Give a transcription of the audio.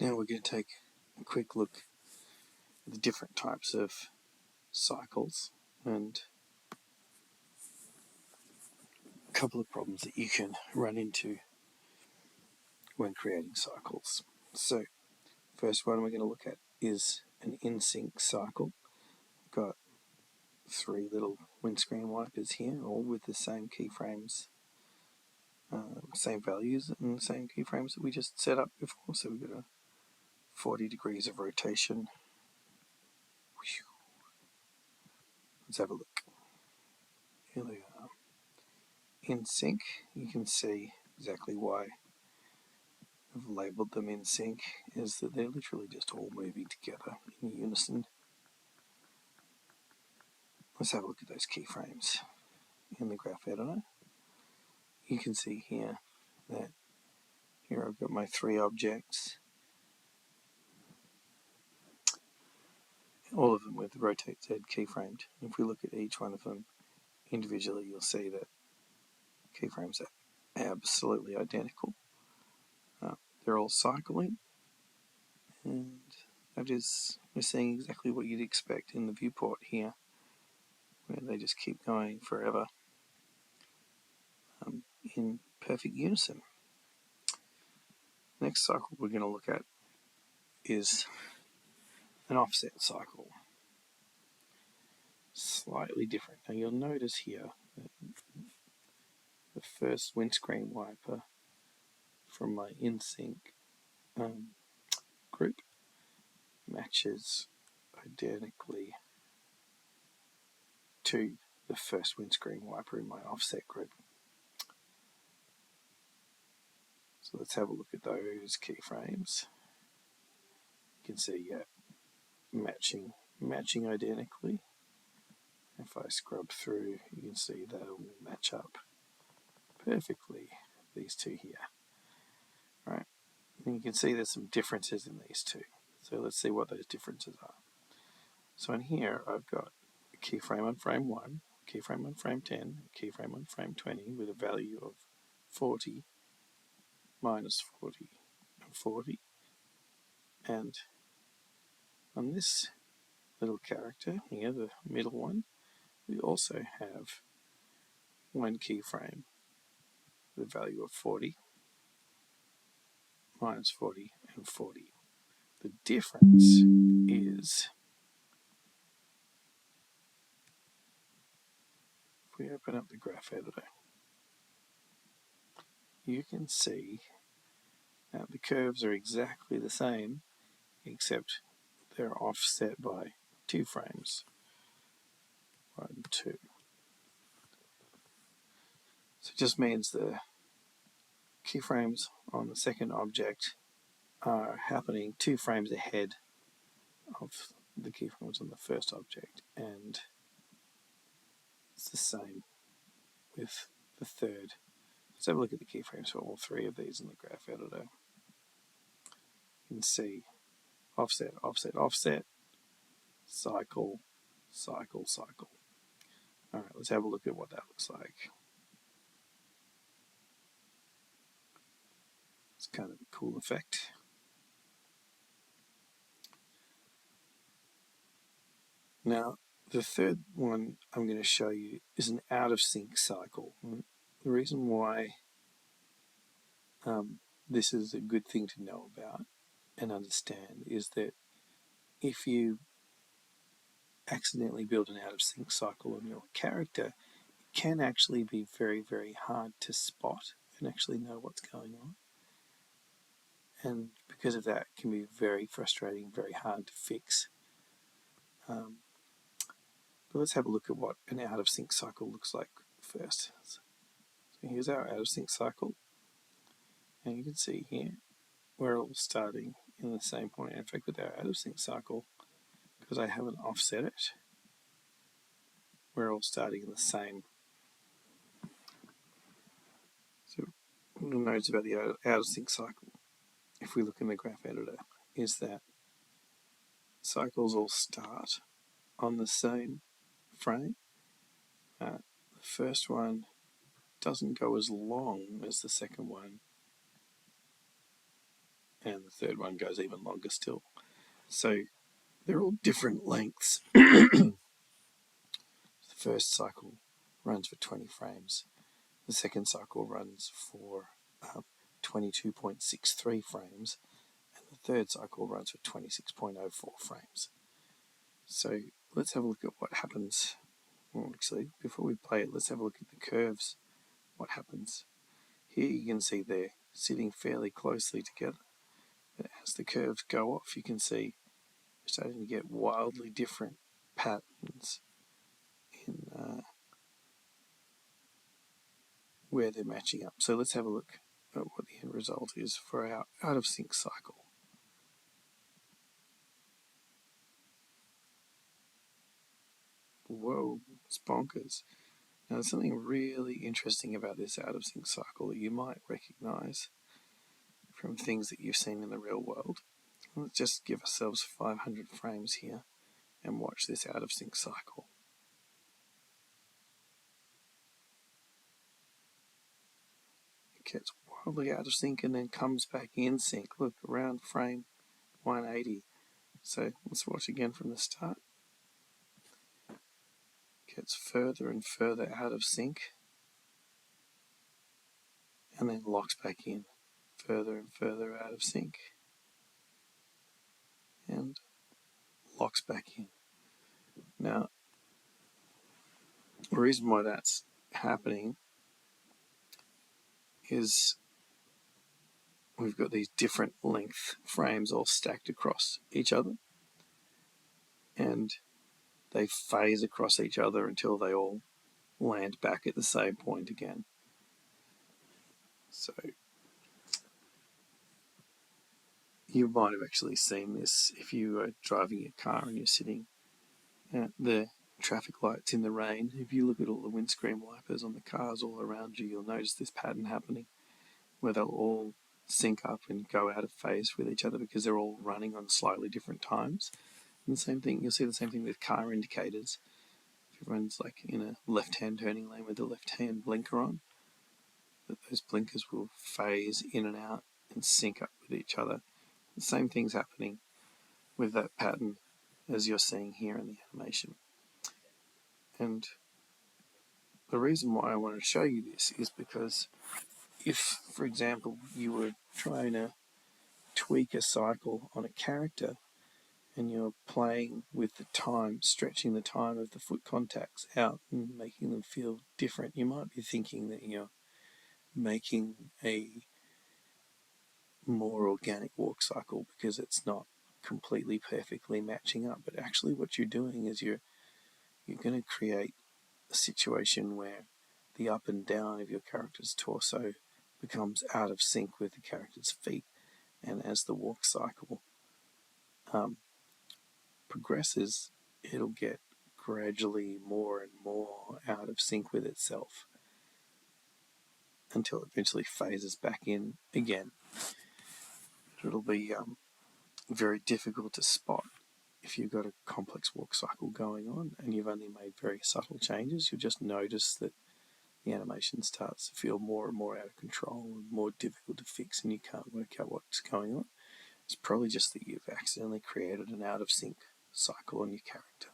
Now we're going to take a quick look at the different types of cycles and a couple of problems that you can run into when creating cycles. So, first one we're going to look at is an in-sync cycle. We've got three little windscreen wipers here, all with the same keyframes, same values and the same keyframes that we just set up before. So we've got a 40 degrees of rotation. Let's have a look. Here they are. In sync, you can see exactly why I've labelled them in sync, is that they're literally just all moving together in unison. Let's have a look at those keyframes in the graph editor. You can see here that here I've got my three objects, all of them with rotate Z keyframed. If we look at each one of them individually, you'll see that keyframes are absolutely identical. They're all cycling, and that is, we're seeing exactly what you'd expect in the viewport here, where they just keep going forever in perfect unison. Next cycle we're going to look at is an offset cycle. Slightly different. Now you'll notice here that the first windscreen wiper from my in-sync group matches identically to the first windscreen wiper in my offset group. So let's have a look at those keyframes. You can see, yeah, matching identically. If I scrub through, you can see they'll match up perfectly, these two here. All right, and you can see there's some differences in these two. So let's see what those differences are. So in here, I've got a keyframe on frame 1, keyframe on frame 10, keyframe on frame 20 with a value of 40, minus 40, and 40. And on this little character here, the middle one, we also have one keyframe with a value of 40, minus 40, and 40. The difference is, if we open up the graph editor, you can see that the curves are exactly the same, except they're offset by 2 frames. 1, 2. So it just means the keyframes on the second object are happening 2 frames ahead of the keyframes on the first object, and it's the same with the third. Let's have a look at the keyframes for all 3 of these in the graph editor. You can see offset, offset, offset, cycle, cycle, cycle. All right, let's have a look at what that looks like. It's kind of a cool effect. Now, the third one I'm going to show you is an out-of-sync cycle. The reason why this is a good thing to know about and understand is that if you accidentally build an out-of-sync cycle on your character, it can actually be very, very hard to spot and actually know what's going on. And because of that, it can be very frustrating, very hard to fix. But let's have a look at what an out-of-sync cycle looks like first. So here's our out-of-sync cycle. And you can see here, we're all starting in the same point. In fact, with our out-of-sync cycle, because I haven't offset it, we're all starting in the same. So what you'll notice about the out-of-sync cycle, if we look in the graph editor, is that cycles all start on the same frame. The first one doesn't go as long as the second one, and the third one goes even longer still. So they're all different lengths. The first cycle runs for 20 frames. The second cycle runs for 22.63 frames, and the third cycle runs for 26.04 frames. So let's have a look at what happens. Well, actually, before we play it, let's have a look at the curves. What happens? Here you can see they're sitting fairly closely together. But as the curves go off, you can see we're starting to get wildly different patterns in where they're matching up. So let's have a look at what the end result is for our out of sync cycle. Whoa, it's bonkers. Now there's something really interesting about this out of sync cycle that you might recognize from things that you've seen in the real world. Let's just give ourselves 500 frames here and watch this out of sync cycle. It gets wildly out of sync and then comes back in sync. Look, around frame 180. So let's watch again from the start. Gets further and further out of sync and then locks back in. Further and further out of sync and locks back in. Now, the reason why that's happening is we've got these different length frames all stacked across each other, and they phase across each other until they all land back at the same point again. So you might have actually seen this if you were driving your car and you're sitting at the traffic lights in the rain. If you look at all the windscreen wipers on the cars all around you, you'll notice this pattern happening where they'll all sync up and go out of phase with each other because they're all running on slightly different times. And the same thing, you'll see the same thing with car indicators. If everyone's like in a left-hand turning lane with the left-hand blinker on, that those blinkers will phase in and out and sync up with each other. The same thing's happening with that pattern as you're seeing here in the animation. And the reason why I want to show you this is because if, for example, you were trying to tweak a cycle on a character and you're playing with the time, stretching the time of the foot contacts out and making them feel different, you might be thinking that you're making a more organic walk cycle because it's not completely perfectly matching up. But actually what you're doing is you're going to create a situation where the up and down of your character's torso becomes out of sync with the character's feet. And as the walk cycle progresses, it'll get gradually more and more out of sync with itself until it eventually phases back in again. It'll be very difficult to spot if you've got a complex walk cycle going on and you've only made very subtle changes. You'll just notice that the animation starts to feel more and more out of control and more difficult to fix, and you can't work out what's going on. It's probably just that you've accidentally created an out of sync cycle on your character.